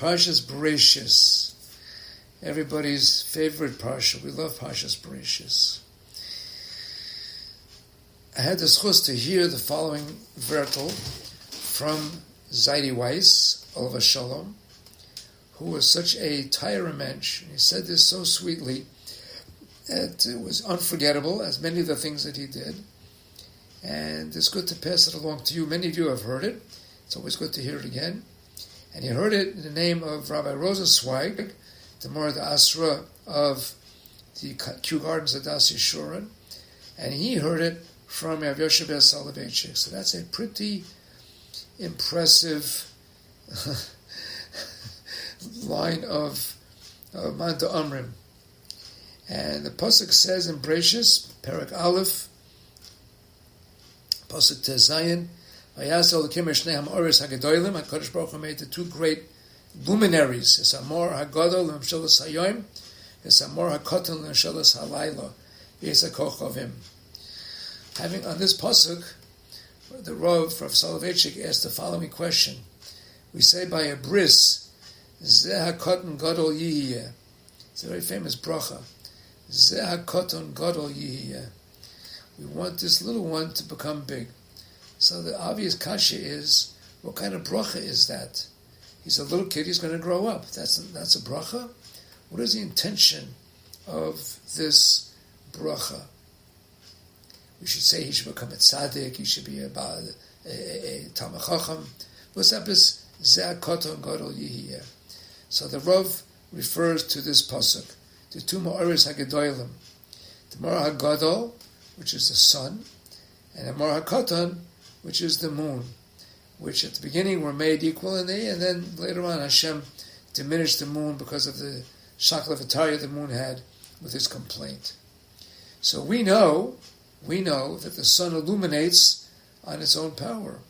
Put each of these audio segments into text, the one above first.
Parshas Bereshis, everybody's favorite parsha. We love Parshas Bereshis. I had the zchus to hear the following vertel from Zaidi Weiss, Olav Shalom, who was such a Torah mensch. He said this so sweetly that it was unforgettable, as many of the things that he did. And it's good to pass it along to you. Many of you have heard it. It's always good to hear it again. And he heard it in the name of Rabbi Rosenzweig, the Mora de Asra of the Kew Gardens of Das Yeshurin. And he heard it from Rav Yoshe ben Soloveitchik. So that's a pretty impressive line of Manta Amrim. And the Pasuk says in Bereshis, Perek Aleph, Pasuk Tezayin, HaKadosh Baruch Hu made the two great luminaries, Esamor HaGadol L'Mshelas Hayoim, Esamor HaKoton L'Mshelas Halayla, Yesakochavim. Having on this pasuk, the Rav Soloveitchik asked the following question. We say by a bris, Zeh HaKoton Gadol Yihiyeh. It's a very famous bracha. Zeh HaKoton Gadol Yihiyeh. We want this little one to become big. So the obvious kasha is, what kind of bracha is that? He's a little kid, he's going to grow up. That's a bracha? What is the intention of this bracha? We should say he should become a tzaddik, he should be a Talmid Chacham. What's up is Zeh HaKoton Gadol Yihiyeh. So the Rav refers to this pasuk, the two Ma'oris HaGedolim. The Ma'or HaGadol, which is the sun, and the Ma'or HaKoton, which is the moon, which at the beginning were made equal, and then later on Hashem diminished the moon because of the shaklavataria the moon had with his complaint. So we know that the sun illuminates on its own power.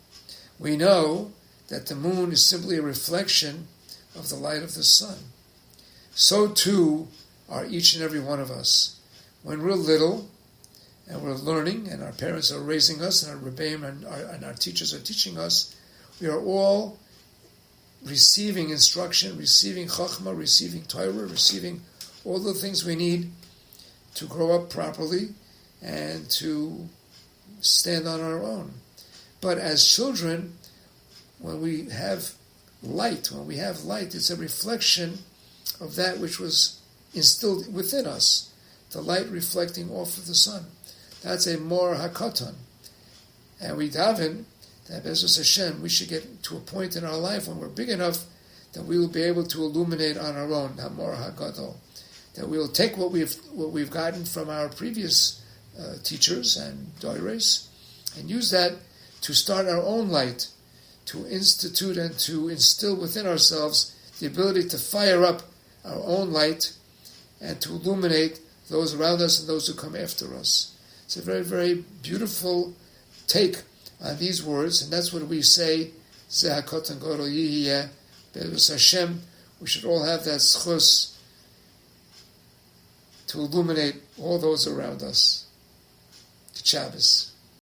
We know that the moon is simply a reflection of the light of the sun. So too are each and every one of us. When we're little, and we're learning, and our parents are raising us, and our rebbeim and our teachers are teaching us, we are all receiving instruction, receiving chachma, receiving Torah, receiving all the things we need to grow up properly and to stand on our own. But as children, when we have light, it's a reflection of that which was instilled within us, the light reflecting off of the sun. That's a Ma'or HaKoton. And we daven that Be'ezus Hashem, we should get to a point in our life when we're big enough that we will be able to illuminate on our own, Ma'or HaGadol. That we will take what we've gotten from our previous teachers and doires and use that to start our own light, to institute and to instill within ourselves the ability to fire up our own light and to illuminate those around us and those who come after us. It's a very, very beautiful take on these words, and that's what we say, Zeh HaKoton Gadol Yihiyeh, Be'ezus Hashem. We should all have that zchus to illuminate all those around us. Good Shabbos.